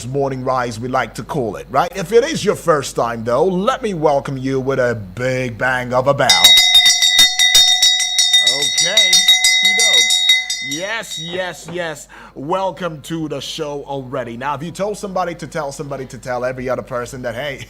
Morning Rise, we like to call it, right? If it is your first time, though, let me welcome you with a big bang of a bell. Okay, yes, yes, yes. Welcome to the show already. Now, if you told somebody to tell every other person that, hey,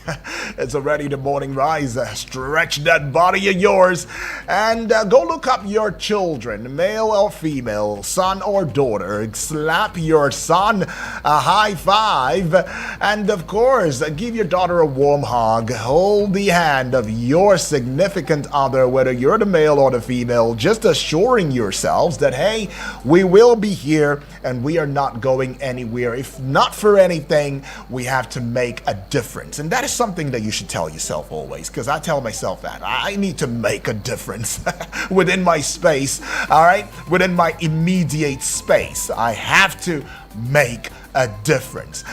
it's already the morning rise, stretch that body of yours and go look up your children, male or female, son or daughter. Slap your son a high five, and of course, give your daughter a warm hug. Hold the hand of your significant other, whether you're the male or the female, just assuring yourselves that, hey, we will be here and we are not going anywhere. If not for anything, we have to make a difference. And that is something that you should tell yourself always, because I tell myself that I need to make a difference within my space, all right? Within my immediate space. I have to make a difference.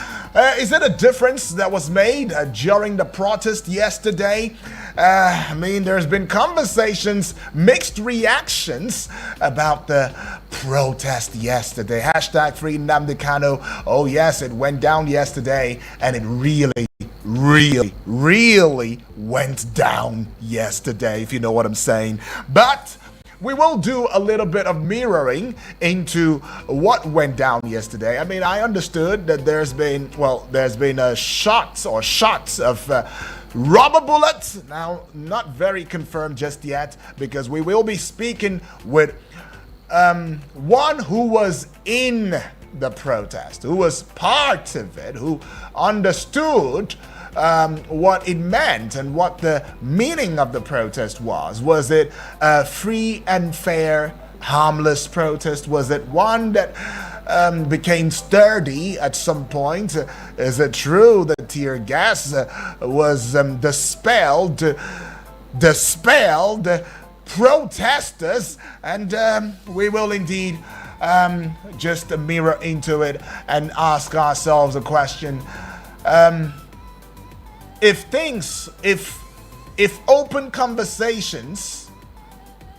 Is it a difference that was made during the protest yesterday? There's been conversations, mixed reactions about the protest yesterday. Hashtag Free Nnamdi Kanu. Oh yes, it went down yesterday, and it really went down yesterday, if you know what I'm saying. But we will do a little bit of mirroring into what went down yesterday. I understood that there's been shots of rubber bullets. Now, not very confirmed just yet, because we will be speaking with one who was in the protest, who was part of it, who understood what it meant and what the meaning of the protest was. Was it a free and fair, harmless protest? Was it one that became sturdy at some point? Is it true that tear gas was dispelled protesters? And we will indeed just mirror into it and ask ourselves a question. If open conversations,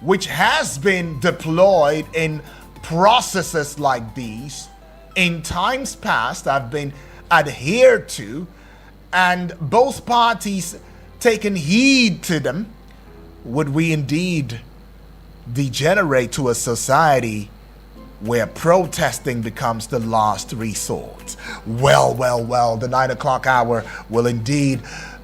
which has been deployed in processes like these in times past, have been adhered to, and both parties taken heed to them, would we indeed degenerate to a society where protesting becomes the last resort? Well, the 9 o'clock hour will indeed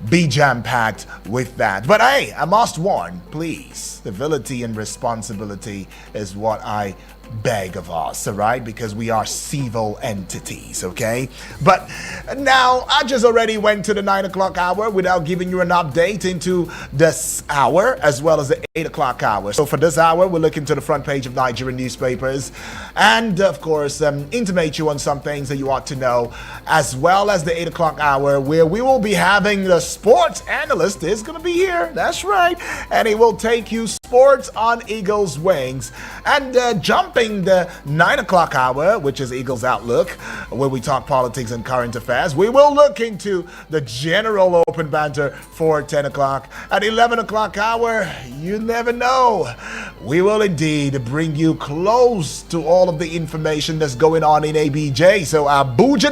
be jam-packed with that. But hey, I must warn, please, civility and responsibility is what I beg of us, all right? Because we are civil entities, okay? But now, I just already went to the 9 o'clock hour without giving you an update into this hour, as well as the 8 o'clock hour. So for this hour, we'll look into the front page of Nigerian newspapers and, of course, intimate you on some things that you ought to know, as well as the 8 o'clock hour, where we will be having the sports analyst is going to be here. That's right. And he will take you sports on Eagles wings. And jumping the 9 o'clock hour, which is Eagles Outlook, where we talk politics and current affairs, we will look into the general open banter for 10 o'clock. At 11 o'clock hour, you never know, we will indeed bring you close to all of the information that's going on in ABJ. So Abuja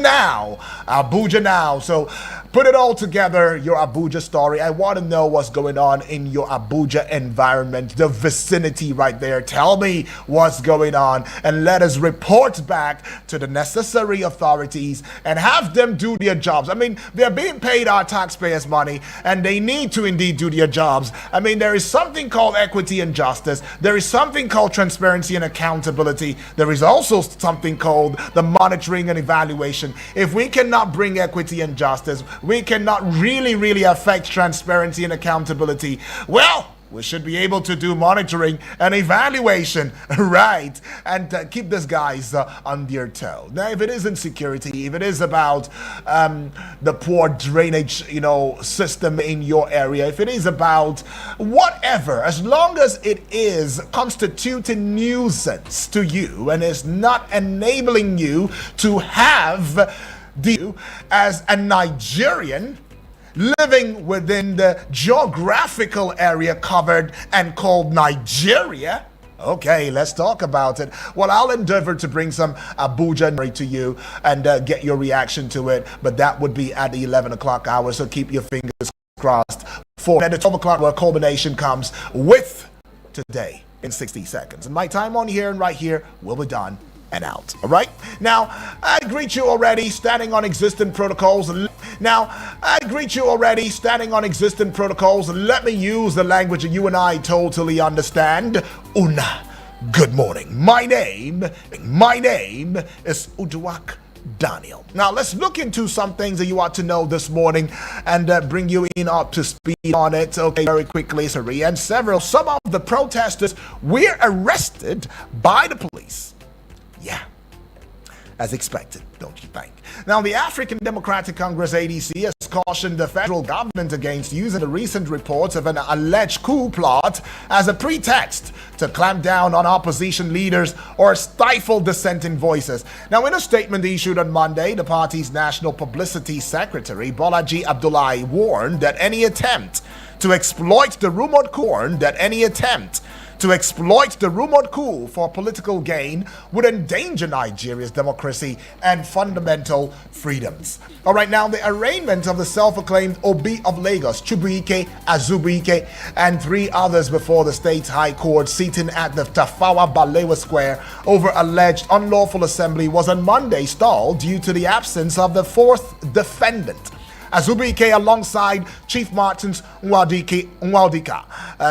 now. So put it all together, your Abuja story. I want to know what's going on in your Abuja environment, the vicinity right there. Tell me what's going on, and let us report back to the necessary authorities and have them do their jobs. They're being paid our taxpayers' money, and they need to indeed do their jobs. There is something called equity and justice. There is something called transparency and accountability. There is also something called the monitoring and evaluation. If we cannot bring equity and justice, we cannot really affect transparency and accountability, well, we should be able to do monitoring and evaluation, right? And keep these guys on their toe. Now, if it is insecurity, if it is about the poor drainage, system in your area, if it is about whatever, as long as it is constituting nuisance to you and is not enabling you to have as a Nigerian living within the geographical area covered and called Nigeria, Okay, let's talk about it. Well, I'll endeavor to bring some Abuja to you and get your reaction to it, but that would be at the 11 o'clock hour, so keep your fingers crossed for at the 12 o'clock where culmination comes with today in 60 seconds. And my time on here and right here will be done and out. All right. Now, I greet you already standing on existing protocols. Let me use the language that you and I totally understand. Una. Good morning. My name is Uduak Daniel. Now, let's look into some things that you ought to know this morning and bring you in up to speed on it. Okay, very quickly, Sari. And some of the protesters were arrested by the police. Yeah, as expected, don't you think? Now, the African Democratic Congress, ADC, has cautioned the federal government against using the recent reports of an alleged coup plot as a pretext to clamp down on opposition leaders or stifle dissenting voices. Now, in a statement issued on Monday, the party's national publicity secretary, Bolaji Abdullahi, warned that any attempt to exploit the rumored coup for political gain would endanger Nigeria's democracy and fundamental freedoms. All right, now the arraignment of the self-acclaimed Obi of Lagos, Chubuike Azubuike, and 3 others before the state's high court sitting at the Tafawa Balewa Square over alleged unlawful assembly was on Monday stalled due to the absence of the 4th defendant. Azubuike, alongside Chief Martins Nwaldika,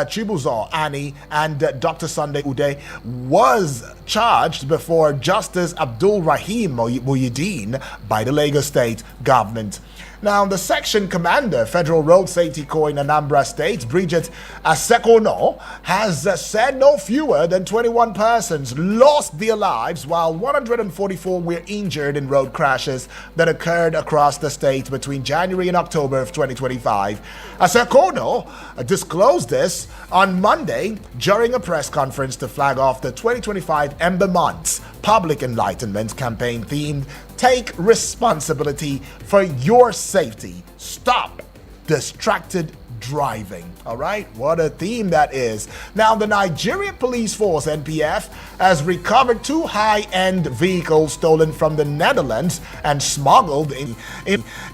Chibuzo Ani, and Dr. Sunday Ude, was charged before Justice Abdul Rahim Muhyiddin by the Lagos State government. Now, the section commander, Federal Road Safety Corps in Anambra State, Bridget Asekono, has said no fewer than 21 persons lost their lives while 144 were injured in road crashes that occurred across the state between January and October of 2025. Asekono disclosed this on Monday during a press conference to flag off the 2025 Ember Months Public Enlightenment campaign themed "Take Responsibility for Your Safety. Stop Distracted Driving." All right, what a theme that is. Now, the Nigerian Police Force, NPF, has recovered 2 high-end vehicles stolen from the Netherlands and smuggled in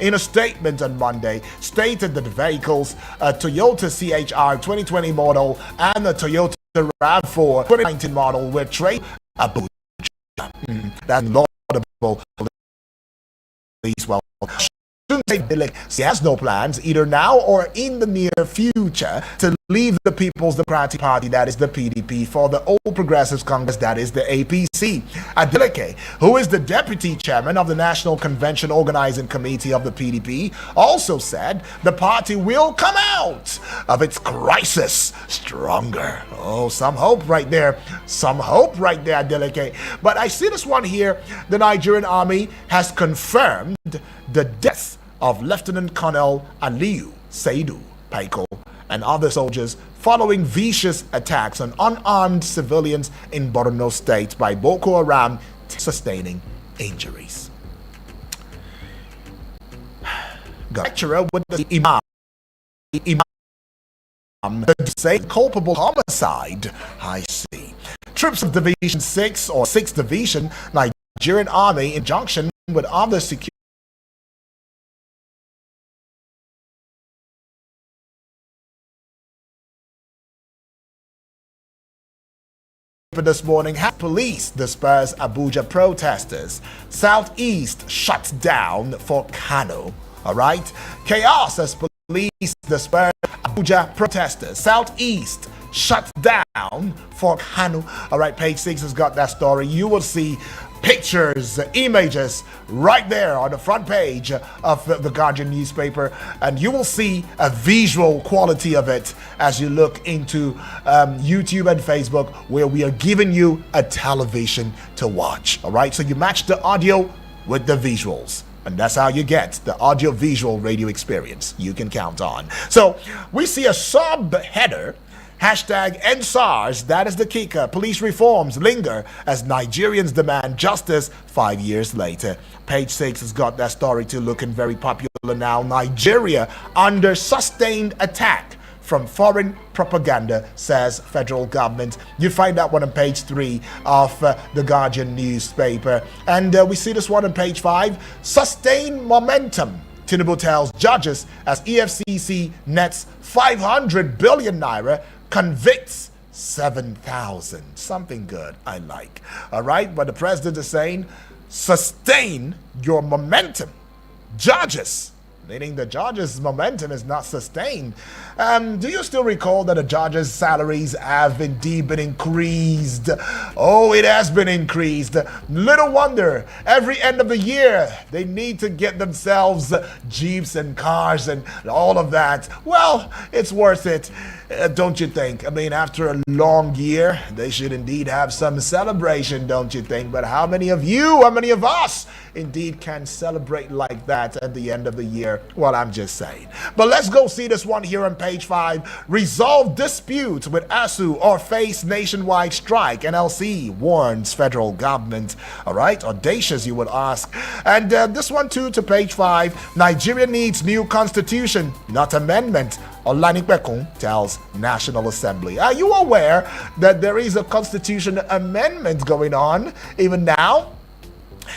a statement on Monday, stated that the vehicles, a Toyota CHR 2020 model and a Toyota RAV4 2019 model, were traded Abuja. That's laudable. Well, he has no plans, either now or in the near future, to leave the People's Democratic Party, that is the PDP, for the All Progressives Congress, that is the APC. Adeleke, who is the deputy chairman of the National Convention Organizing Committee of the PDP, also said the party will come out of its crisis stronger. Oh, some hope right there. Adeleke. But I see this one here. The Nigerian army has confirmed the death of Lieutenant Colonel Aliyu Saidu Paiko and other soldiers following vicious attacks on unarmed civilians in Borno State by Boko Haram, sustaining injuries. Lecturer with the Imam say culpable homicide. I see. Troops of Division 6 or 6th Division, Nigerian Army, in conjunction with other security this morning, had police disperse Abuja protesters. Southeast shuts down for Kano. All right, chaos as police disperse Abuja protesters. Southeast shut down for Kano. All right, page 6 has got that story. You will see pictures, images right there on the front page of the Guardian newspaper, and you will see a visual quality of it as you look into YouTube and Facebook, where we are giving you a television to watch. All right, so you match the audio with the visuals, and that's how you get the audio-visual radio experience you can count on. So we see a sub-header, #EndSARS, that is the kicker. Police reforms linger as Nigerians demand justice 5 years later. Page 6 has got that story too, looking very popular now. Nigeria under sustained attack from foreign propaganda, says federal government. You find that one on page 3 of the Guardian newspaper. And we see this one on page 5. Sustained momentum, Tinubu tells judges as EFCC nets 500 billion naira, convicts 7,000. Something good, I like. All right, but the president is saying, sustain your momentum. Judges, meaning the judges' momentum is not sustained. Do you still recall that the judges' salaries have indeed been increased? Oh, it has been increased. Little wonder, every end of the year, they need to get themselves jeeps and cars and all of that. Well, it's worth it, don't you think? I mean, after a long year, they should indeed have some celebration, don't you think? But how many of us indeed can celebrate like that at the end of the year? Well, I'm just saying. But let's go see this one here on page 5. Resolve dispute with ASU or face nationwide strike. NLC warns federal government. All right, audacious, you would ask. And this one too to page 5. Nigeria needs new constitution, not amendment. Olanipekun tells National Assembly. Are you aware that there is a constitution amendment going on even now?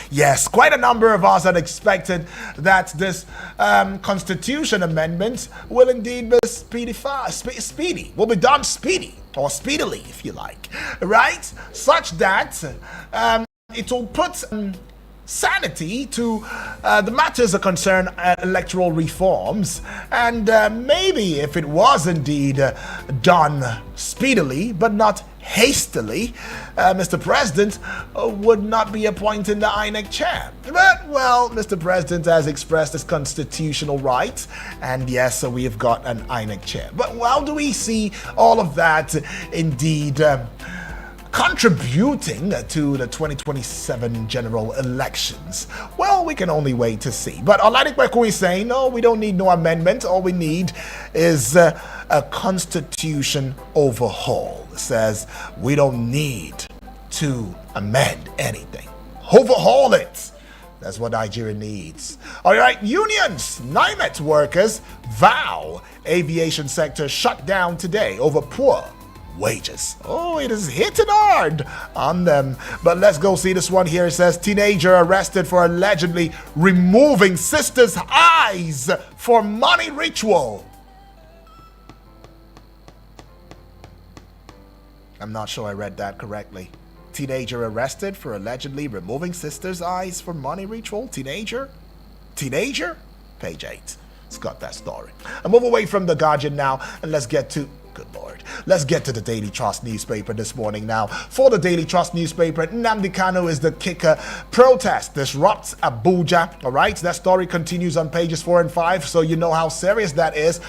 Yes, quite a number of us had expected that this constitution amendment will indeed be speedy, will be done speedy, or speedily, if you like, right? Such that it will put sanity to the matters that concern electoral reforms, and maybe if it was indeed done speedily but not hastily, Mr. President would not be appointing the INEC chair. But, well, Mr. President has expressed his constitutional right, and yes, so we have got an INEC chair. But how do we see all of that indeed contributing to the 2027 general elections? Well, we can only wait to see. But Oladipekun is saying, no, we don't need no amendment. All we need is a constitution overhaul. Says we don't need to amend anything. Overhaul it. That's what Nigeria needs. All right, unions, NIMET workers vow aviation sector shut down today over poor wages. Oh, it is hitting hard on them. But let's go see this one here. It says teenager arrested for allegedly removing sister's eyes for money ritual. I'm not sure I read that correctly. Teenager arrested for allegedly removing sister's eyes for money ritual. Teenager? Page 8. It's got that story. I move away from the Guardian now, and let's get to, good Lord, let's get to the Daily Trust newspaper this morning now. For the Daily Trust newspaper, Nnamdi Kanu is the kicker. Protest disrupts Abuja. All right, that story continues on pages 4 and 5, so you know how serious that is.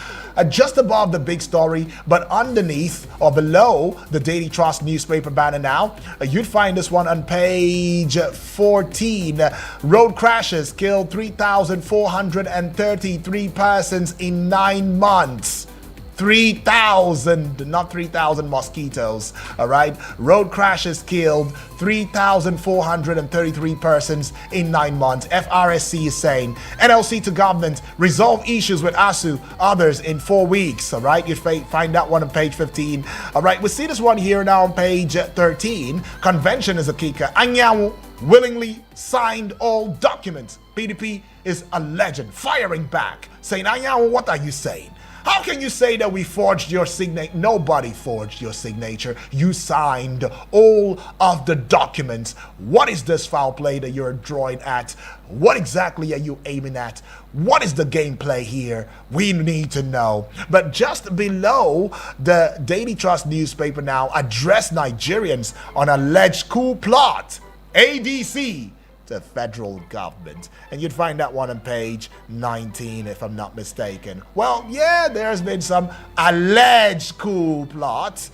Just above the big story, but underneath or below the Daily Trust newspaper banner now, you'd find this one on page 14. Road crashes killed 3,433 persons in 9 months. 3,000, not 3,000 mosquitoes, all right? Road crashes killed 3,433 persons in 9 months. FRSC is saying. NLC to government, resolve issues with ASU, others in 4 weeks, all right? You find that one on page 15. All right, we see this one here now on page 13. Convention is a kicker. Anyanwu willingly signed all documents. PDP is a legend, firing back, saying, Anyanwu, what are you saying? How can you say that we forged your signature? Nobody forged your signature. You signed all of the documents. What is this foul play that you're drawing at? What exactly are you aiming at? What is the gameplay here? We need to know. But just below, the Daily Trust newspaper now address Nigerians on alleged coup plot. ADC the federal government. And you'd find that one on page 19, if I'm not mistaken. Well, yeah, there's been some alleged coup plot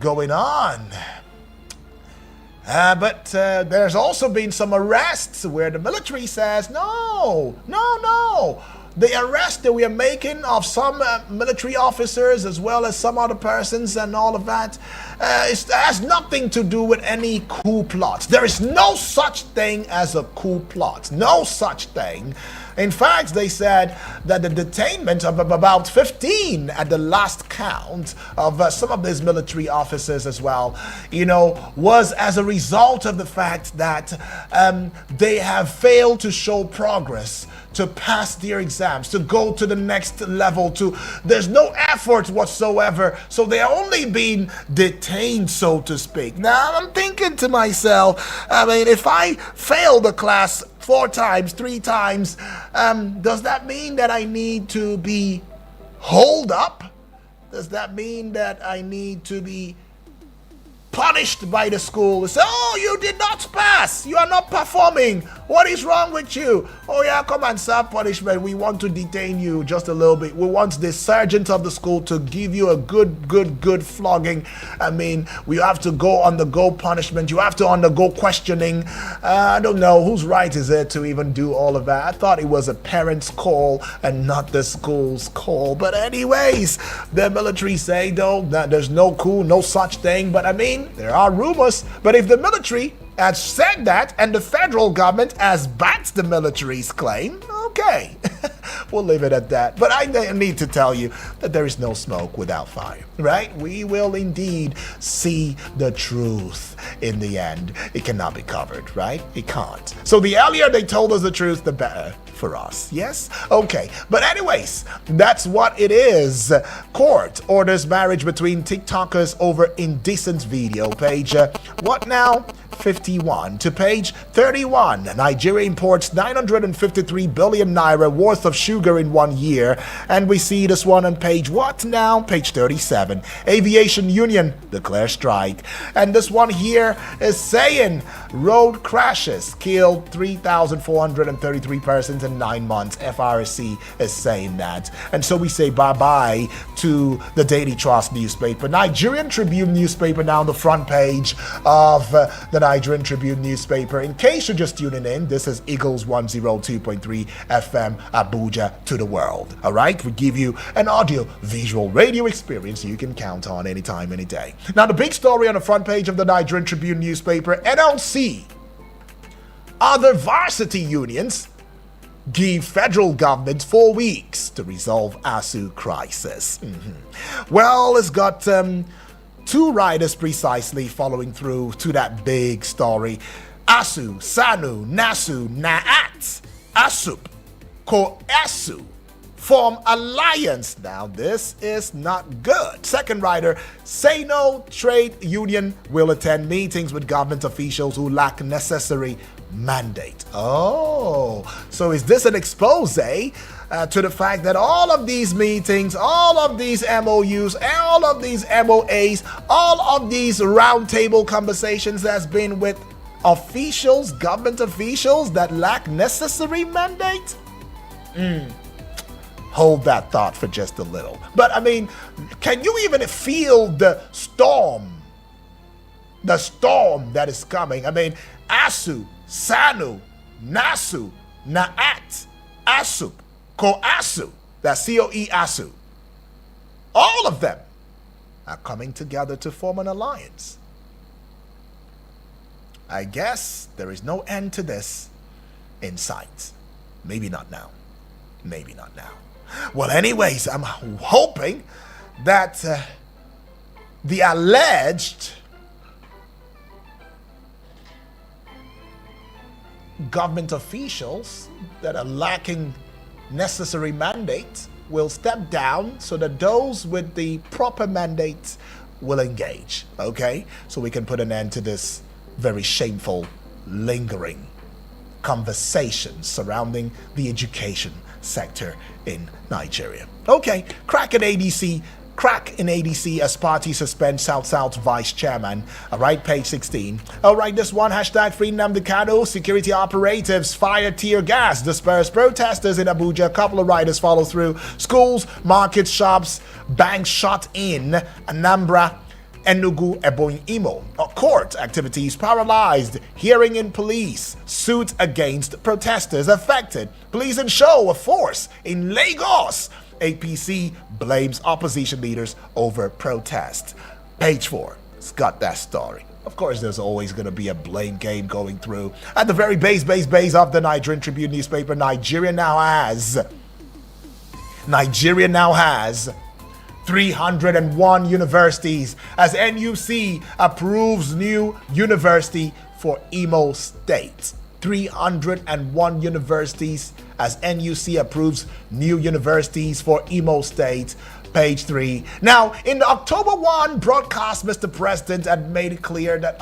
going on. But there's also been some arrests where the military says, no. The arrest that we are making of some military officers as well as some other persons and all of that has nothing to do with any coup plot. There is no such thing as a coup plot. No such thing. In fact, they said that the detainment of about 15 at the last count of some of these military officers as well, was as a result of the fact that they have failed to show progress, to pass their exams, to go to the next level, there's no effort whatsoever, so they're only being detained, so to speak. Now, I'm thinking to myself, if I fail the class 4 times, 3 times, does that mean that I need to be holed up? Does that mean that I need to be punished by the school? Say, oh, you did not pass. You are not performing. What is wrong with you? Oh yeah, come and serve punishment. We want to detain you just a little bit. We want the sergeant of the school to give you a good flogging. We have to go undergo punishment. You have to undergo questioning. I don't know whose right is it to even do all of that. I thought it was a parent's call and not the school's call. But anyways, the military say though that there's no coup, no such thing. But there are rumors. But if the military has said that and the federal government has backed the military's claim, okay, we'll leave it at that. But I need to tell you that there is no smoke without fire, right? We will indeed see the truth in the end. It cannot be covered, right? It can't. So the earlier they told us the truth, the better for us. Yes? Okay. But anyways, that's what it is. Court orders marriage between TikTokers over indecent video. Page what now? 51 to page 31. Nigeria imports 953 billion naira worth of sugar in 1 year. And we see this one on page what now? Page 37. Aviation Union declares strike. And this one here is saying road crashes killed 3,433 persons in 9 months. FRC is saying that. And so we say bye-bye to the Daily Trust newspaper. Nigerian Tribune newspaper now on the front page of the Nigerian Tribune newspaper. In case you're just tuning in, this is Eagles 102.3 FM Abuja to the world. All right, we give you an audio visual radio experience you can count on anytime, any day. Now, the big story on the front page of the Nigerian Tribune newspaper: NLC, other varsity unions give federal government 4 weeks to resolve ASUU crisis. Well, it's got 2 riders precisely following through to that big story. ASUU, SANU, NASU, NAAT, ASUP, COASU form alliance. Now, this is not good. Second rider, say no trade union will attend meetings with government officials who lack necessary mandate. Oh, so is this an expose to the fact that all of these meetings, all of these MOUs, all of these MOAs, all of these roundtable conversations that's been with officials, government officials that lack necessary mandate? Hold that thought for just a little. But can you even feel the storm that is coming? ASUU, SANU, NASU, NAAT, ASUP, COASU, that's COE-ASU. All of them are coming together to form an alliance. I guess there is no end to this in sight. Maybe not now. Maybe not now. Well, anyways, I'm hoping that the alleged government officials that are lacking necessary mandate will step down so that those with the proper mandate will engage. Okay? So we can put an end to this very shameful, lingering conversation surrounding the education sector in Nigeria. Okay, crack in ADC as party suspends South Vice Chairman. All right, page 16. All right, this one, hashtag Free Nnamdi Kanu. Security operatives fire tear gas, disperse protesters in Abuja. A couple of riders follow through. Schools, markets, shops, banks shut in Anambra, Enugu, Ebonyi, Imo. Court activities paralyzed. Hearing in police. Suit against protesters affected. Police and show of force in Lagos. APC blames opposition leaders over protest. Page 4. It's got that story. Of course, there's always going to be a blame game going through. At the very base of the Nigerian Tribune newspaper, Nigeria now has 301 universities as NUC approves new university for Imo State. 301 universities as NUC approves new universities for Imo State. Page 3. Now, in the October 1 broadcast, Mr. President had made it clear that,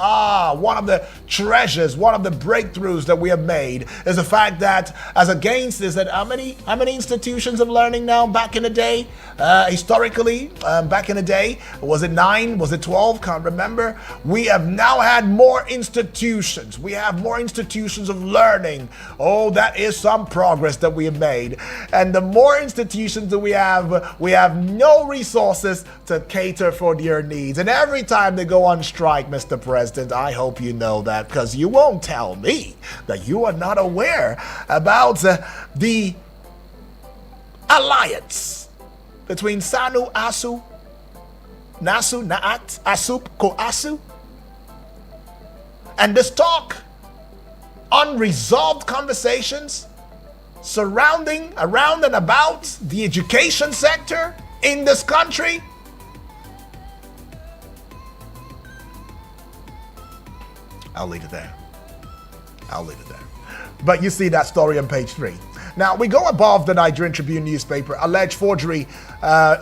one of the treasures, one of the breakthroughs that we have made is the fact that, as against is that how many institutions of learning now back in the day? Historically, back in the day, was it 9? Was it 12? Can't remember. We have now had more institutions. We have more institutions of learning. Oh, that is some progress that we have made. And the more institutions that we have no resources to cater for your needs. And every time they go on strike, Mr. President, I hope you know that, because you won't tell me that you are not aware about the alliance between SANU, ASU, NASU, NAAT, ASUP, COASU, and this talk, unresolved conversations surrounding, around and about the education sector in this country. I'll leave it there. But you see that story on page 3. Now, we go above the Nigerian Tribune newspaper. Alleged forgery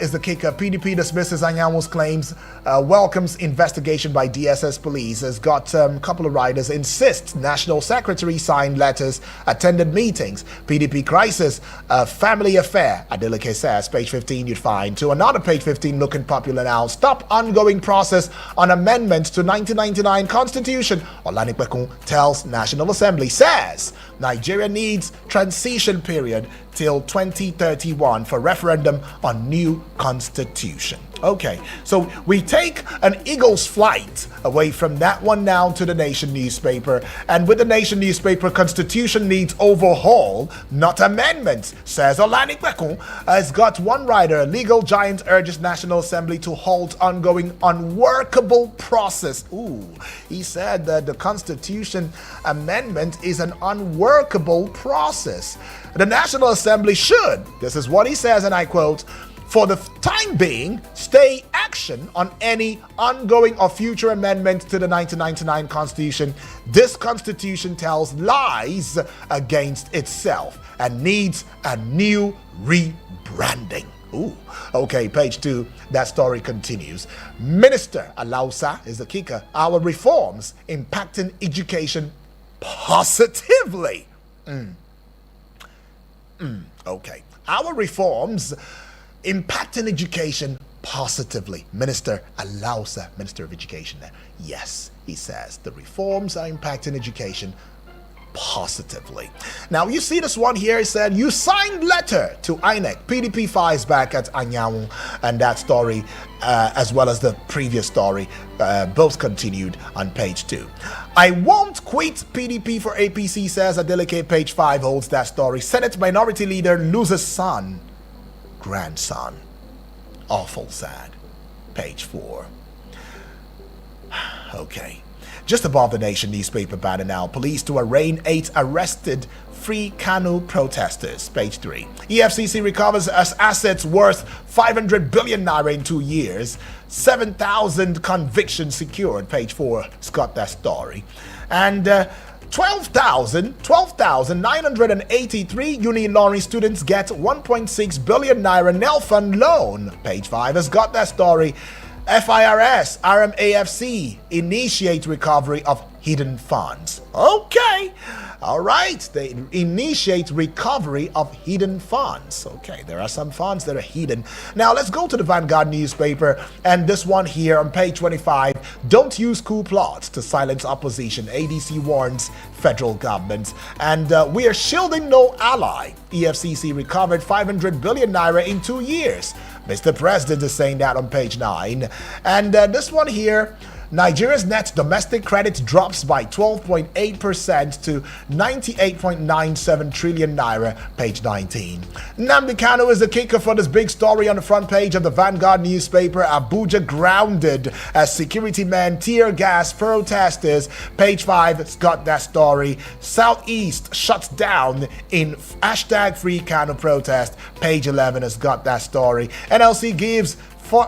is the kicker. PDP dismisses Anyanwu's claims, welcomes investigation by DSS police. Has got a couple of writers. Insists National Secretary signed letters, attended meetings. PDP crisis, family affair. Adeleke says, page 15 you'd find. To another page 15 looking popular now. Stop ongoing process on amendments to 1999 Constitution. Olanipekun tells National Assembly. Says Nigeria needs transition period till 2031 for referendum on new constitution. Okay, so we take an eagle's flight away from that one now to the Nation newspaper. And with the Nation newspaper, constitution needs overhaul, not amendments, says Olanipekun. Has got one writer. Legal giant urges National Assembly to halt ongoing unworkable process. He said that the constitution amendment is an unworkable process. The National Assembly should, this is what he says, and I quote, for the time being, stay action on any ongoing or future amendments to the 1999 Constitution. This Constitution tells lies against itself and needs a new rebranding. Okay, page 2, that story continues. Minister Alausa is the kicker. Our reforms impacting education positively. Okay, our reforms impacting education positively. Minister Alausa, Minister of Education there. Yes, he says the reforms are impacting education positively. Now, you see this one here, he said, you signed letter to INEC. PDP fires back at Anyanwu, and that story, as well as the previous story, both continued on page 2. I won't quit PDP for APC, says Adeleke. Page 5 holds that story. Senate Minority Leader loses son, grandson. Awful sad. Page 4. Okay. Just above the Nation newspaper banner now, police to arraign 8 arrested Free Kanu protesters. Page 3. EFCC recovers as assets worth 500 billion naira in 2 years. 7,000 convictions secured. Page 4 has got that story. And 12,983 Unilori students get 1.6 billion naira NELFund loan. Page 5 has got that story. FIRS, RMAFC initiate recovery of hidden funds. Okay, all right, they initiate recovery of hidden funds. Okay, there are some funds that are hidden. Now let's go to the Vanguard newspaper, and this one here on page 25. Don't use coup plots to silence opposition. ADC warns federal government. And we are shielding no ally. EFCC recovered 500 billion naira in 2 years. Mr. President is saying that on page 9. And this one here, Nigeria's net domestic credit drops by 12.8% to 98.97 trillion naira, page 19. Nnamdi Kanu is the kicker for this big story on the front page of the Vanguard newspaper. Abuja grounded as security men tear gas protesters. Page 5 has got that story. Southeast shuts down in hashtag Free Kanu protest. Page 11 has got that story. NLC gives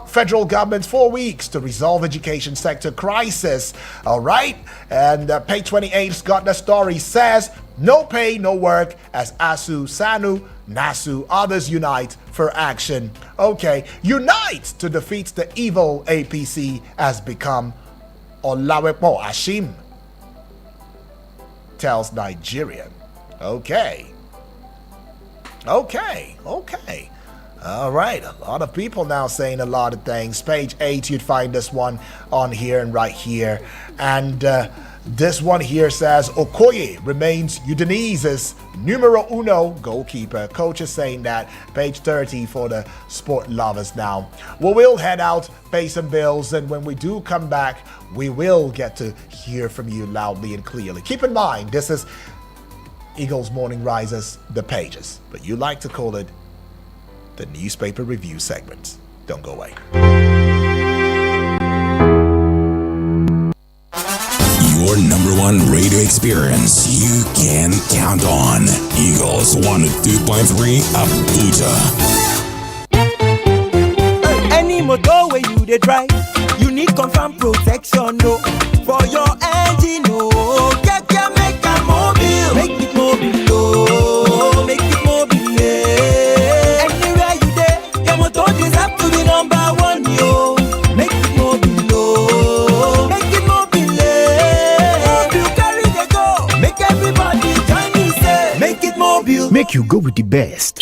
federal government 4 weeks to resolve education sector crisis. All right. And page 28's got the story. Says no pay, no work as ASU, SANU, NASU, others unite for action. Okay. Unite to defeat the evil APC has become Olawepo Ashim, tells Nigerian. Okay. All right, a lot of people now saying a lot of things. Page 8, you'd find this one on here and right here. And this one here says, Okoye remains Udinese's numero uno goalkeeper. Coach is saying that. Page 30 for the sport lovers now. We will head out, pay some bills, and when we do come back, we will get to hear from you loudly and clearly. Keep in mind, this is Eagles Morning Rises, the pages, but you like to call it the newspaper review segment. Don't go away. Your number one radio experience you can count on. Eagles 102.3 Abuja. Any motor where you dey drive, you need confirm protection, no. For your engine, no. Make a mobile. Make it mobile, no. Make it mobile, yeah. Anywhere you dey, your motor deserve to be number one, yo. Make it mobile, no. Make it mobile, yeah. Mobile carry the go. Make everybody join me, say. Make it mobile. Make you go with the best.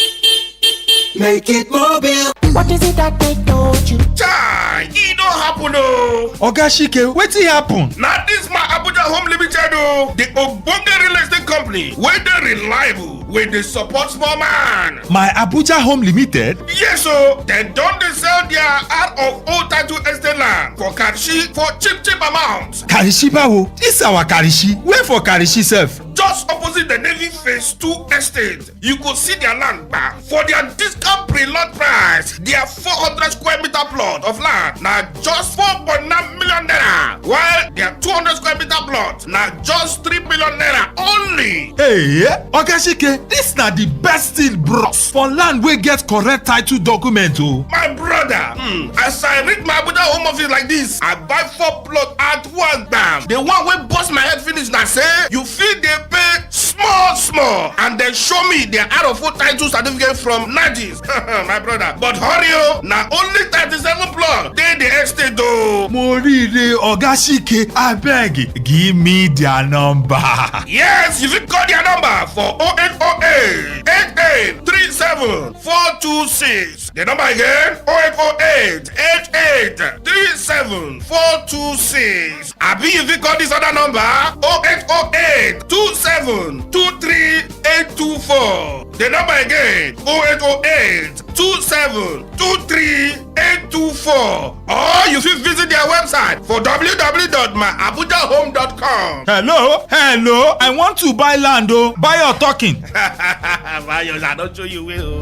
Make it mobile. What is it that they told you? Chai, it don't happen, oh. Oga Shike, wetin happen? Now this my Abuja Home Limited, oh. The Ogbonge real estate company, where they reliable, where they support small man. My Abuja Home Limited? Yes, oh. They don't they sell their out of old title estate land for Karishi for cheap amounts. Karishi bawo? This our Karishi. Where for Karishi self? Just opposite the Navy Phase 2 estate, you could see their land back for their discount pre-lot price. Their 400 square meter plot of land now just 4.9 million naira, while their 200 square meter plot now just 3 million naira only. Hey, Oga Shike, this na the best deal bros for land wey get correct title document, oh. My brother, as I read my Abuja home office like this, I buy 4 plots at one time. The one wey bust my head finish now say you feel they pay small and then show me their out of full title certificate from Najis. My brother, but hurry oh, now only 37 plots they the estate though. Morire, Oga Shike, abeg, give me their number. Yes, you fit call their number for 0808 8837 426. The number again, 0808 8837 426. Abi you fit call this other number, 0808 27 23824. The number again, 0808 27 23824. Or you fit visit their website for www.myabujahome.com. Hello, I want to buy land, oh. Buy or talking? Buy yours, I don't show you will.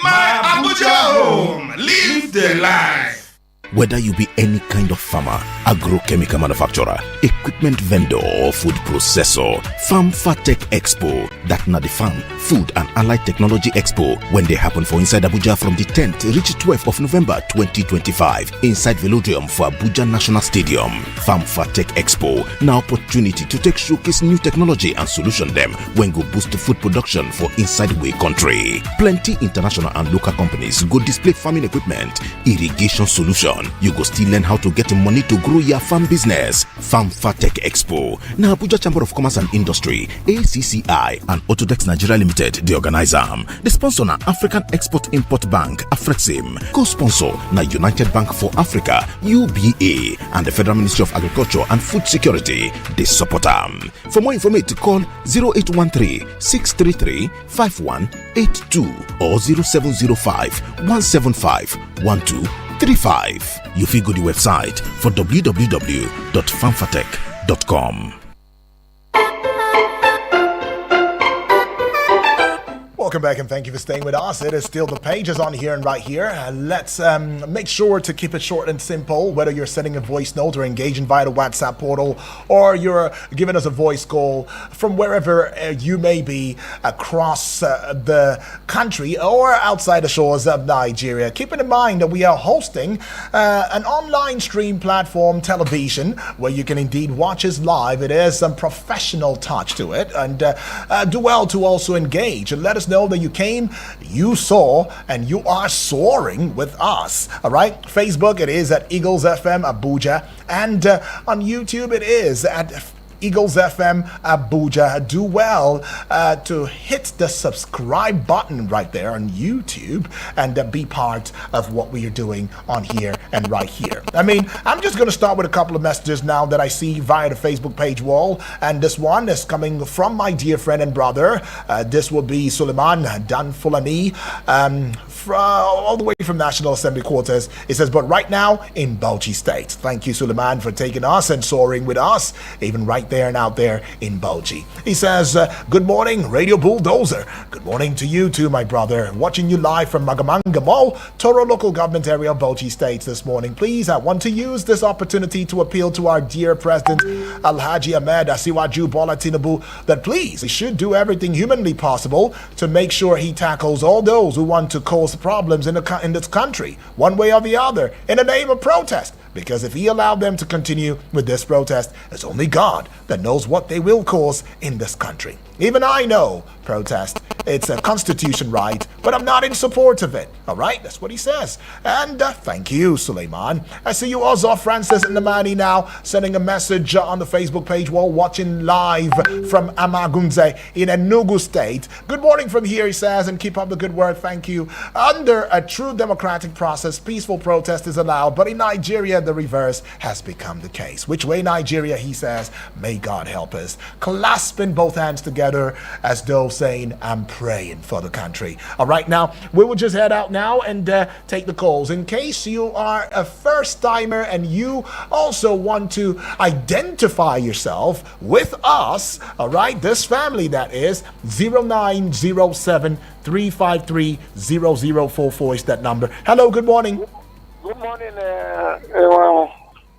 My Abuja Home, live the life. Whether you be any kind of farmer, agrochemical manufacturer, equipment vendor or food processor, Farm Fatech Expo, that na the Farm, Food and Allied Technology Expo when they happen for inside Abuja from the 10th reach 12th of November 2025 inside Velodrome for Abuja National Stadium. Farm Fatech Expo, now opportunity to take showcase new technology and solution them when go boost food production for inside we country. Plenty international and local companies go display farming equipment, irrigation solution. You go still learn how to get money to grow your farm business. Farm Fatech Expo. Now Abuja Chamber of Commerce and Industry, ACCI and Autodex Nigeria Limited, the organizer. The sponsor na African Export-Import Bank, Afrexim. Co-sponsor na United Bank for Africa, UBA, and the Federal Ministry of Agriculture and Food Security, the supporter. For more information, call 0813-633-5182 or 0705-175-12 835. You feel good the website for www.fanfatech.com. Welcome back and thank you for staying with us. It is still the pages on here and right here. Let's make sure to keep it short and simple, whether you're sending a voice note or engaging via the WhatsApp portal, or you're giving us a voice call from wherever you may be across the country or outside the shores of Nigeria. Keeping in mind that we are hosting an online stream platform, television, where you can indeed watch us live. It is some professional touch to it, and do well to also engage and let us know that you came, you saw, and you are soaring with us. All right, Facebook, it is at Eagles FM Abuja, and on YouTube it is at Eagles FM Abuja. Do well to hit the subscribe button right there on YouTube and be part of what we are doing on here and right here. I mean, I'm just going to start with a couple of messages now that I see via the Facebook page wall, and this one is coming from my dear friend and brother. This will be Suleiman Dan Fulani, all the way from National Assembly quarters. It says, but right now in Bauchi State. Thank you, Suleiman, for taking us and soaring with us, even right there and out there in Bauchi. He says, good morning, Radio Bulldozer. Good morning to you too, my brother. Watching you live from Magamanga Mall, Toro local government area of Bauchi State this morning. Please, I want to use this opportunity to appeal to our dear President Alhaji Ahmed Asiwaju Bola Tinubu that please, he should do everything humanly possible to make sure he tackles all those who want to cause problems in this country, one way or the other, in the name of protest. Because if he allowed them to continue with this protest, it's only God that knows what they will cause in this country. Even I know protest, it's a constitution right, but I'm not in support of it. All right, that's what he says. And thank you, Suleiman. I see you also, Francis Namani, now sending a message on the Facebook page while watching live from Amagunze in Enugu State. Good morning from here, he says, and keep up the good work. Thank you. Under a true democratic process, peaceful protest is allowed, but in Nigeria, the reverse has become the case. Which way Nigeria, he says, may God help us. Clasping both hands together as though saying, I'm praying for the country. All right, now, we will just head out now and take the calls. In case you are a first timer and you also want to identify yourself with us, all right, this family that is 0907-353-0044 is that number. Hello, good morning. Good morning,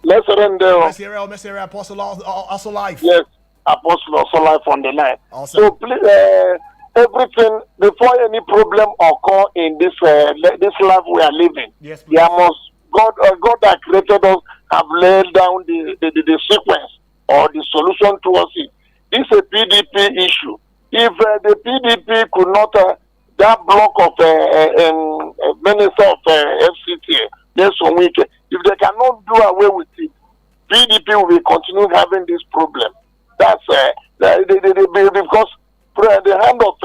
Let's Mr. Apostle also life. Yes, Apostle also life on the line. Awesome. So please, everything before any problem occur in this life we are living. Yes, please. God that created us have laid down the sequence or the solution towards it. This is a PDP issue. If the PDP could not, that block of Minister of FCT, Nelson Wike, if they cannot do away with it, PDP will continue having this problem. That's because the hand of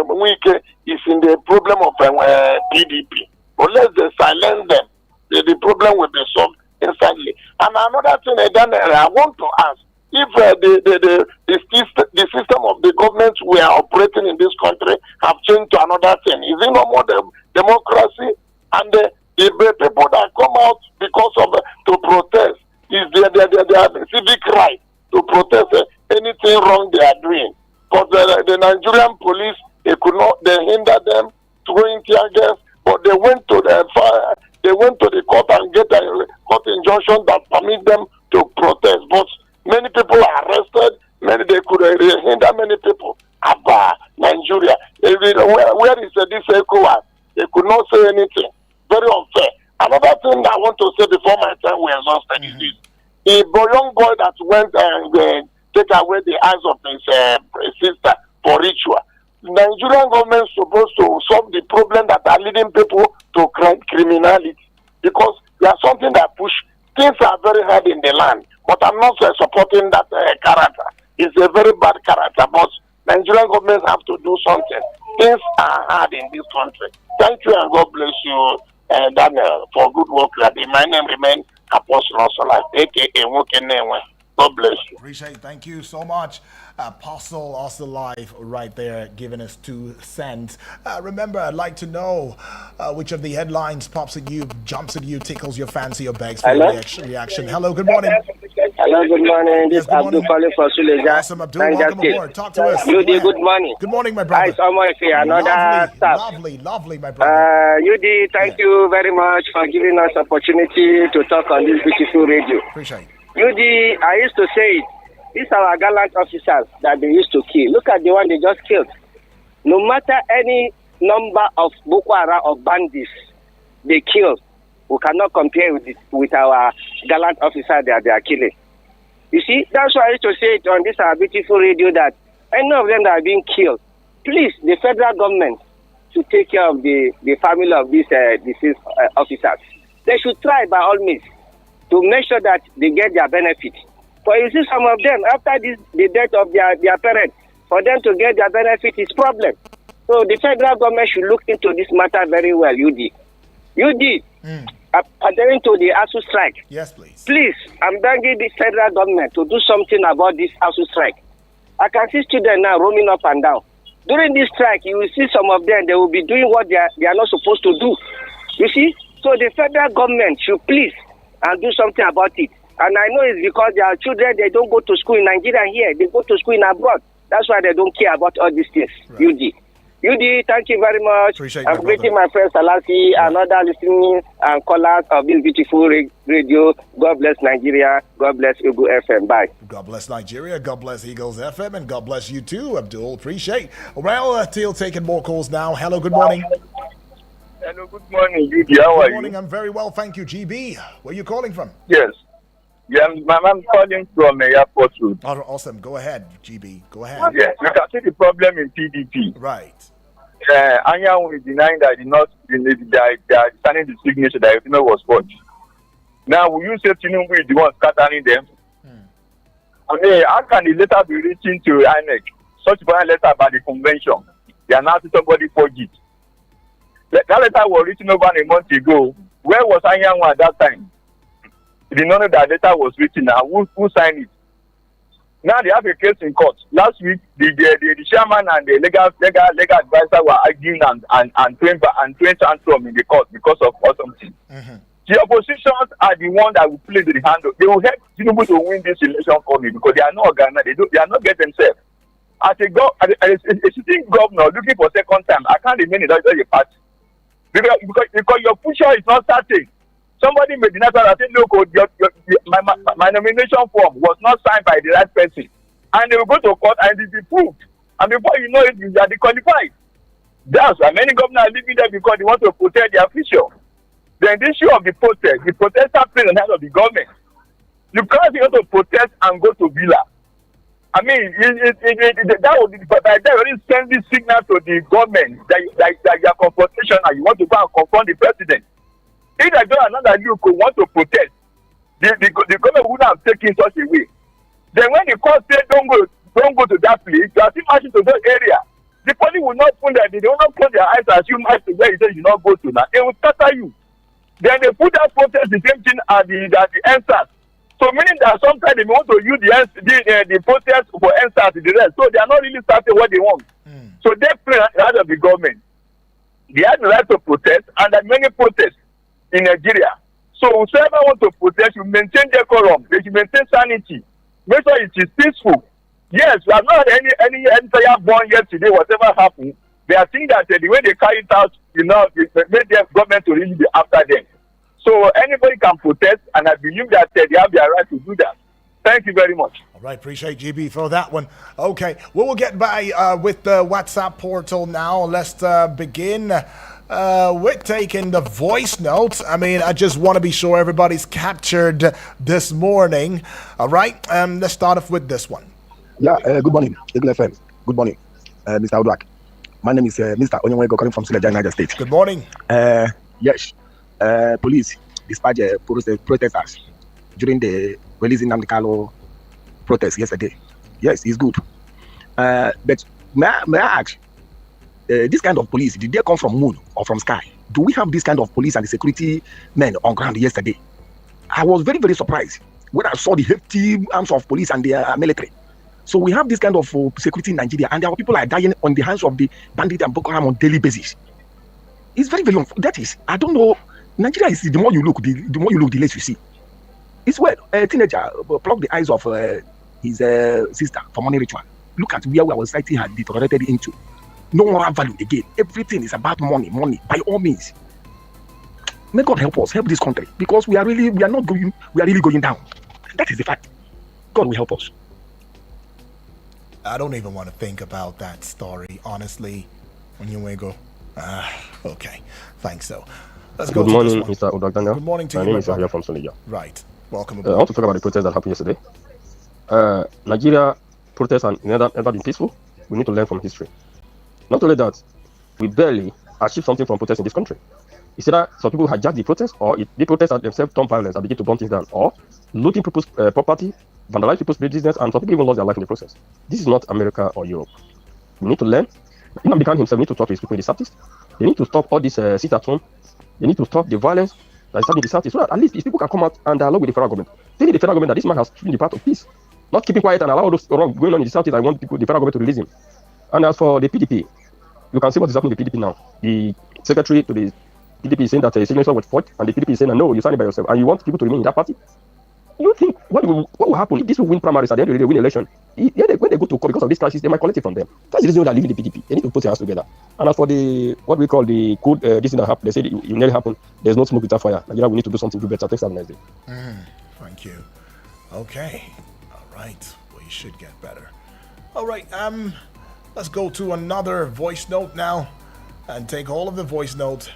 Wike is in the problem of PDP. Unless they silence them, the problem will be solved instantly. And another thing, I want to ask, if the system of the government we are operating in this country have changed to another thing, is it no more democracy? And the people that come out because of to protest is their civic right to protest anything wrong they are doing. But the Nigerian police, they hinder them throwing tear gas, but they went to the court and get a court injunction that permit them to protest. But many people are arrested. They could hinder many people. Abba, Nigeria, where is this ECOWAS? They could not say anything. Very unfair. Another thing I want to say before my time we exhausted is this. The young boy that went and take away the eyes of his sister for ritual. The Nigerian government is supposed to solve the problem that are leading people to criminality, because there's something that push. Things are very hard in the land, but I'm not supporting that character. It's a very bad character, but Nigerian government have to do something. Things are hard in this country. Thank you and God bless you, Daniel, for good work. My name remains Apostle Osola, aka Wokenewe. God bless you. Appreciate it. Thank you so much. Apostle also live right there giving us 2 cents. Remember, I'd like to know which of the headlines pops at you, jumps at you, tickles your fancy, or begs for your reaction. Hello, good morning. Hello, good morning. This is Abdul calling for Suleja. Awesome, Abdul. Welcome aboard. Talk to us. Good morning. Good morning, my brother. Hi, someone here. Another staff. Lovely, my brother. Thank you very much for giving us opportunity to talk on this beautiful radio. Appreciate it. I used to say it. These are our gallant officers that they used to kill. Look at the one they just killed. No matter any number of Boko Haram or bandits they kill, we cannot compare with our gallant officers that they are killing. You see, that's why I used to say it on this our beautiful radio that any of them that are being killed, please, the federal government should take care of the family of these deceased officers. They should try by all means to make sure that they get their benefit. But you see, some of them, after the death of their parents, for them to get their benefit is problem. So the federal government should look into this matter very well, Pertaining to the ASU strike. Yes, please. Please, I'm begging the federal government to do something about this ASU strike. I can see students now roaming up and down. During this strike, you will see some of them, they will be doing what they are not supposed to do. You see? So the federal government should please and do something about it. And I know it's because their children, they don't go to school in Nigeria here. They go to school in abroad. That's why they don't care about all these things. Right. UD, thank you very much. I'm greeting my friend Salasi and other listening and callers of this beautiful radio. God bless Nigeria. God bless Eagle FM. Bye. God bless Nigeria. God bless Eagles FM. And God bless you too, Abdul. Appreciate. Well, Teal taking more calls now. Hello, good morning. Hello, good morning, UD. How are you? Good morning. I'm very well, thank you. GB, where are you calling from? Yes. Yeah, I'm calling from Airport Road. Oh, awesome. Go ahead, GB. Go ahead. Yes, you can see the problem in PDP. Right. Anyanwu is denying that they are signing the signature that everything was forged. Now, will you say Tinubu is the one scattering them? I mean, how can the letter be reaching to INEC? Such a letter by the convention. They are now somebody forged it. That letter was written over a month ago. Where was Anyanwu at that time? They did not know that letter was written. Now, who signed it? Now they have a case in court. Last week, the chairman and the legal advisor were arguing and throwing tantrum in the court because of something. Mm-hmm. The oppositions are the one that will play the hand. They will help Tinubu to win this election for me because they are not organized. They are not getting themselves. As a sitting governor looking for second time, I can't remain in that party because your future is not certain. Somebody may deny that and say, look, my nomination form was not signed by the right person. And they will go to court and it will be proved. And before you know it, you are disqualified. That's why many governors are leaving there because they want to protect their future. Then the issue of the protester plays on the hand of the government. You can't go to protest and go to Villa. I mean, that would be, but by that already send this signal to the government that you are confrontational and you want to go and confront the president. If I don't another you could want to protest, the government would have taken such a way. Then when the court said don't go to that place, you are still marching to that area. The police will not put they will not put their eyes as you march to where you say you not go to now. They will scatter you. Then they put that protest the same thing at the answers. So meaning that sometimes they want to use the protest for answers to the rest. So they are not really starting what they want. So they play out of the government. They have the right to protest and there are many protests in Nigeria. So whoever want to protest should maintain decorum. They should maintain sanity. Make sure it is peaceful. Yes, we have not had any entire born yesterday, whatever happened. They are thinking that the way they carry it out, they made the government to really be after them. So anybody can protest, and I believe that they have their right to do that. Thank you very much. All right, appreciate GB for that one. Okay, we'll get by with the WhatsApp portal now. Let's begin. We're taking the voice notes. I mean, I just want to be sure everybody's captured this morning. All right, let's start off with this one. Yeah, good morning, Eagle FM. Good morning, Mr. Odwak. My name is Mr. Onyenwego, calling from Suleja, United States. Good morning. Yes, police dispatched protesters during the releasing Nnamdi Kanu protest yesterday. Yes, it's good. But may I ask, this kind of police, did they come from moon or from sky? Do we have this kind of police and the security men on ground yesterday? I was very, very surprised. when I saw the hefty arms of police and the military. So we have this kind of security in Nigeria, and our people are dying on the hands of the bandits and Boko Haram on daily basis. It's very, very that is, I don't know. Nigeria is the more you look, the more you look, the less you see. It's where a teenager plucked the eyes of his sister for money ritual. Look at where our society has deteriorated into. No moral value again. Everything is about money. By all means. May God help us, help this country, because we are really going down. That is the fact. God will help us. I don't even want to think about that story, honestly. Onyewego. Okay. Thanks, so. Let's go. Good morning, Mr. Odagdanya. Good morning to you. My name is Yahya from Solija. Right. Welcome. I want to talk about the protest that happened yesterday. Nigeria protests have never been peaceful. We need to learn from history. Not only that, we barely achieved something from protests in this country. It's either some people hijack the protest, or the protests themselves turn violence and begin to burn things down, or looting people's property, vandalize people's business, and some people even lost their life in the process. This is not America or Europe. We need to learn. Nnamdi Kanu himself need to talk to his people in the Southeast. They need to stop all this sit at home. They need to stop the violence that is happening in the Southeast, so that at least these people can come out and dialogue with the federal government. They need the federal government that this man has been the part of peace, not keeping quiet and allow all those wrong going on in the Southeast. I want the federal government to release him. And as for the PDP, you can see what is happening with the PDP now. The secretary to the PDP is saying that a signature was forged, and the PDP is saying, no, you signed it by yourself, and you want people to remain in that party. You think what will happen if this will win primaries at the end of the day, win election? When they go to court because of this crisis, they might collect it from them. That's the reason they're leaving the PDP. They need to put their hands together. And as for the what we call the code, this thing that happened, they say it nearly happened. There's no smoke without fire. Nigeria, we need to do something to better. Thanks, have a nice day. Thank you. Okay. All right. We should get better. All right. Let's go to another voice note now, and take all of the voice notes.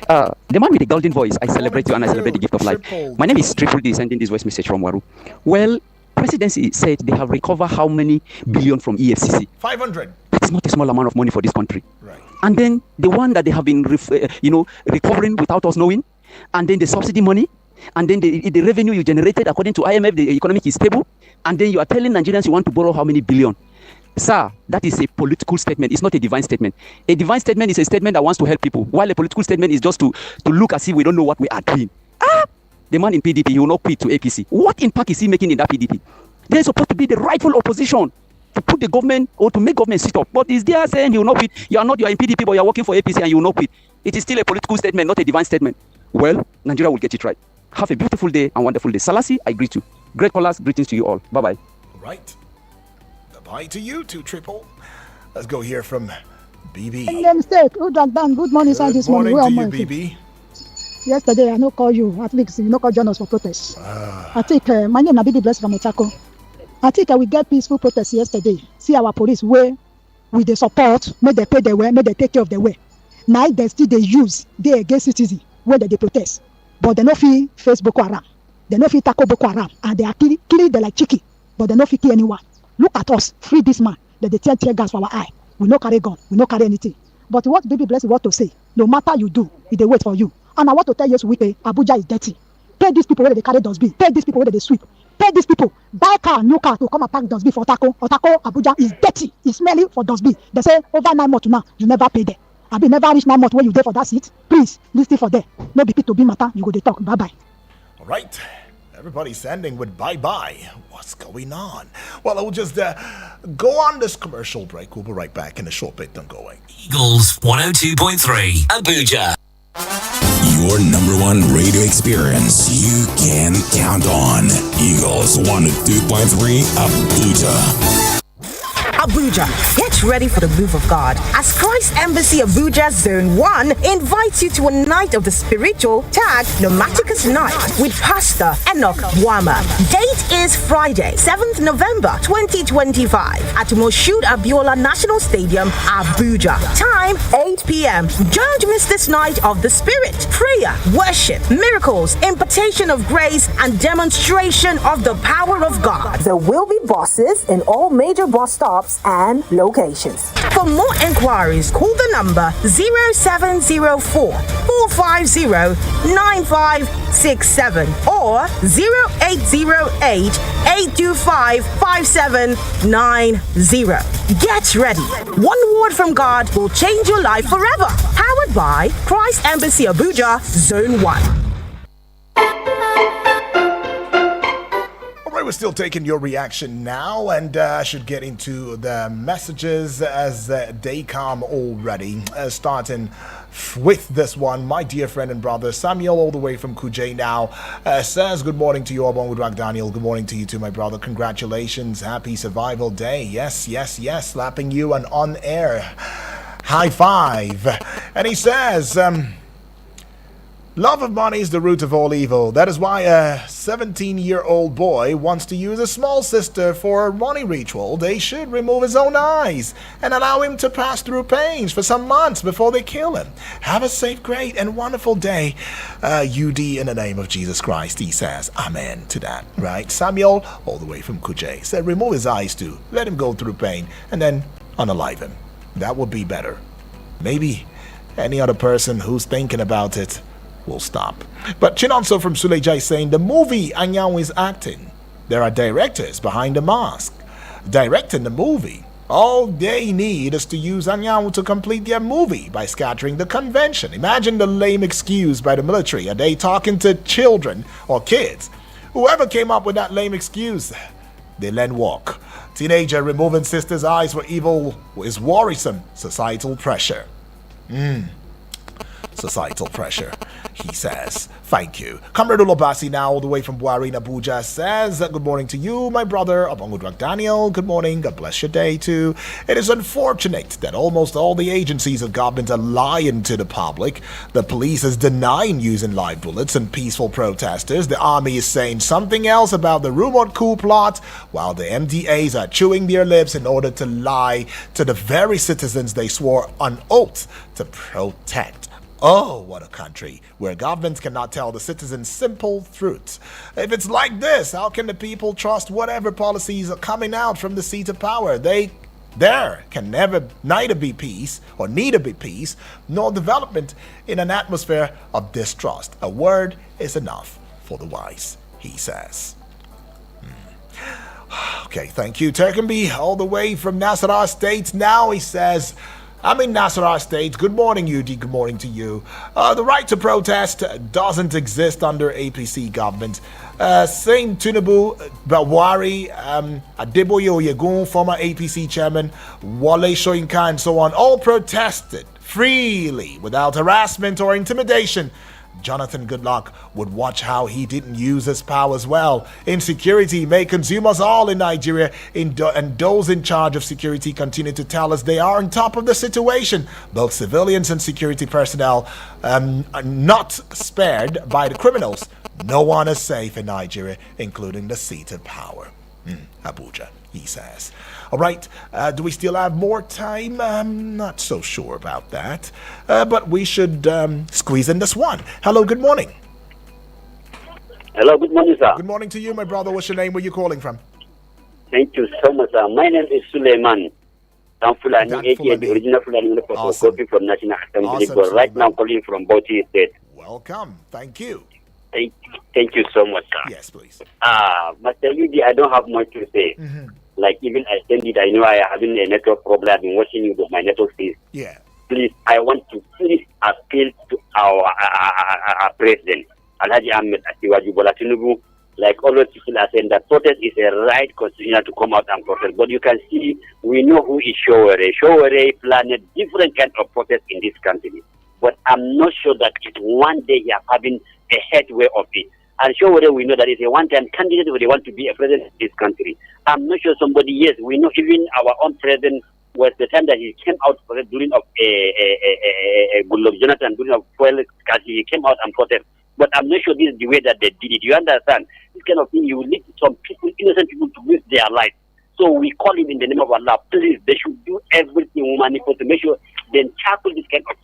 The man with the golden voice, I celebrate you and I celebrate the gift of life. My name is Triple D, sending this voice message from Waru. Well, presidency said they have recovered how many billion from EFCC? 500. That's not a small amount of money for this country. Right. And then the one that they have been, recovering without us knowing, and then the subsidy money, and then the revenue you generated according to IMF, the economic is stable, and then you are telling Nigerians you want to borrow how many billion? Sir, that is a political statement. It's not a divine statement. A divine statement is a statement that wants to help people, while a political statement is just to look as if we don't know what we are doing. The man in PDP, he will not quit to APC. What impact is he making in that PDP? They're supposed to be the rightful opposition to put the government or to make government sit up. But is there saying he will not quit? You are in PDP, but you are working for APC and you will not quit. It is still a political statement, not a divine statement. Well, Nigeria will get it right. Have a beautiful day and wonderful day. Salasi, I greet you. Great callers, greetings to you all. Bye-bye. Right. Bye to you too, Triple. Let's go hear from BB. Good morning, sir. This morning. Good morning to you, BB. Yesterday, I no call you. At least you no call join us for protest. I think my name is BB Blessed from Ochako. I think we get peaceful protest yesterday. See our police where with the support, make they pay the way, make they take care of the way. Now they still they use they against citizens where they protest, but they no feel face Boko Haram. They no feel tackle Boko Haram, and they are killing them like chicken, but they no feel kill anyone. Look at us, free this man. That they tear gas for our eye. We no carry gun, we no carry anything. But what BB Blessed want to say, no matter you do, they wait for you. And I want to tell you, Abuja is dirty. Pay these people where they carry dustbin. Pay these people where they sweep. Pay these people. Buy new car to come and pack dustbin for Otako. Otako, Abuja is dirty. It's smelly for dustbin. They say over 9 months now, you never pay there. I be never reach 9 months when you there for that seat. Please, listen for there. No BP to be matter. You go they talk. Bye bye. All right. Everybody's sending with bye-bye. What's going on? Well, I will just go on this commercial break. We'll be right back in a short bit. Don't go away. Eagles 102.3 Abuja. Your number one radio experience you can count on. Eagles 102.3 Abuja. Abuja, get ready for the move of God as Christ Embassy Abuja Zone 1 invites you to a night of the spiritual tag Nomaticus Night with Pastor Enoch Wama. Date is Friday, 7th November 2025 at Moshood Abiola National Stadium, Abuja. Time 8 p.m. Don't miss this night of the Spirit. Prayer, worship, miracles, impartation of grace, and demonstration of the power of God. There will be buses in all major bus stops and locations. For more enquiries, call the number 0704 450 9567 or 0808 825 5790. Get ready. One word from God will change your life forever. Powered by Christ Embassy Abuja Zone 1. right, we're still taking your reaction now, and I should get into the messages as they come already. Starting with this one, my dear friend and brother Samuel, all the way from Kuje now, says, good morning to you, Obon Woodrock Daniel. Good morning to you too, my brother. Congratulations. Happy Survival Day. Yes, yes, yes. Slapping you an on-air high five. And he says, love of money is the root of all evil. That is why a 17-year-old boy wants to use a small sister for a money ritual. They should remove his own eyes and allow him to pass through pains for some months before they kill him. Have a safe, great, and wonderful day, UD, in the name of Jesus Christ. He says, amen to that, right? Samuel, all the way from Kuje, said remove his eyes too. Let him go through pain and then unalive him. That would be better. Maybe any other person who's thinking about it will stop. But Chinonso from Suleja is saying the movie Anyanwu is acting. There are directors behind the mask directing the movie. All they need is to use Anyanwu to complete their movie by scattering the convention. Imagine the lame excuse by the military. Are they talking to children or kids? Whoever came up with that lame excuse, they let walk. Teenager removing sister's eyes for evil is worrisome. Societal pressure. Societal pressure, he says. Thank you. Comrade Olobasi now all the way from Buari in Abuja says, good morning to you, my brother, Abongudrak Daniel. Good morning. God bless your day too. It is unfortunate that almost all the agencies of government are lying to the public. The police is denying using live bullets and peaceful protesters. The army is saying something else about the rumored coup plot, while the MDAs are chewing their lips in order to lie to the very citizens they swore on oath to protect. Oh, what a country where governments cannot tell the citizens simple truths. If it's like this, how can the people trust whatever policies are coming out from the seat of power? There can neither be peace or neither be peace nor development in an atmosphere of distrust. A word is enough for the wise, he says. Okay, thank you. Turkenby, all the way from Nasarawa State. Now he says, I'm in Nasarawa State. Good morning, UD. Good morning to you. The right to protest doesn't exist under APC government. Saint Tinubu, Bawari, Adeboye Oyegun, former APC chairman, Wale Soyinka, and so on, all protested freely without harassment or intimidation. Jonathan Goodluck would watch how he didn't use his powers well. Insecurity may consume us all in Nigeria, and those in charge of security continue to tell us they are on top of the situation. Both civilians and security personnel are not spared by the criminals. No one is safe in Nigeria, including the seat of power. Abuja, he says. All right, do we still have more time? I'm not so sure about that. But we should squeeze in this one. Hello, good morning. Hello, good morning, sir. Good morning to you, my brother. What's your name? Where are you calling from? Thank you so much, sir. My name is Suleiman. I'm Fulani, aka the original Fulani copy from National Assembly. But right now I'm calling from Bauchi State. Welcome. Thank you. Thank you so much, sir. Yes, please. Master Yudi, I don't have much to say. Like even I send it, I know I am having a network problem. I've been watching you, but my network is. Yeah. Please, I want to please appeal to our president, Alhaji Ahmed Asiwaju Bola Tinubu. Like all those people are saying that protest is a right constitutional to come out and protest. But you can see, we know who is Showore. Showore planned different kind of protest in this country. But I'm not sure that it one day you are having a headway of it. And Showore, we know that it's a one-time candidate who they want to be a president of this country. I'm not sure somebody, yes, we know even our own president was the time that he came out for the during of Goodluck Jonathan, during of fuel scarcity, he came out and protested. But I'm not sure this is the way that they did it. You understand? This kind of thing, you need some people, innocent people, to lose their lives. So we call him in the name of Allah. Please, they should do everything humanly to make sure they tackle this kind of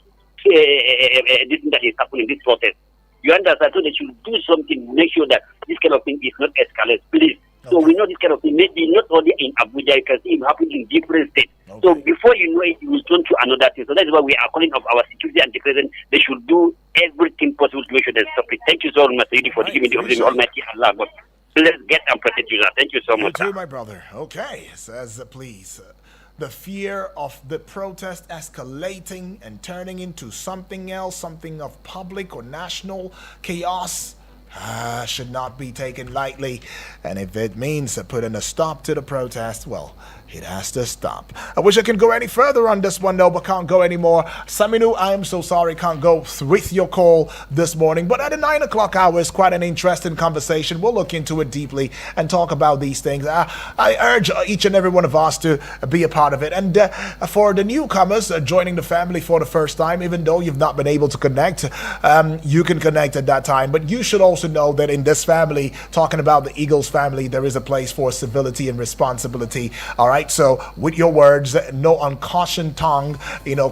this thing that is happening, this protest. You understand? So they should do something, make sure that this kind of thing is not escalated. Please. So we know this kind of thing, maybe not only in Abuja, you can see it happening in different states. Okay. So before you know it, you will turn to another thing. So that's why we are calling of our security and the president. They should do everything possible to make sure they stop it. Thank you so much, Sayyidi, for giving the Almighty Allah. But let's get and protect you. Thank you so much. You too, my brother. Okay, says please. The fear of the protest escalating and turning into something else, something of public or national chaos, should not be taken lightly. And if it means putting a stop to the protest, well, it has to stop. I wish I could go any further on this one, though, but can't go anymore. Saminu, I am so sorry, can't go with your call this morning. But at the 9 o'clock hour is quite an interesting conversation. We'll look into it deeply and talk about these things. I urge each and every one of us to be a part of it. And for the newcomers joining the family for the first time, even though you've not been able to connect, you can connect at that time. But you should also know that in this family, talking about the Eagles family, there is a place for civility and responsibility. All right. So with your words, no uncautioned tongue,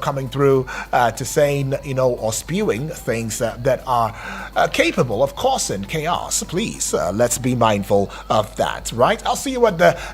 coming through to saying, or spewing things that are capable of causing chaos. Please, let's be mindful of that, right? I'll see you at the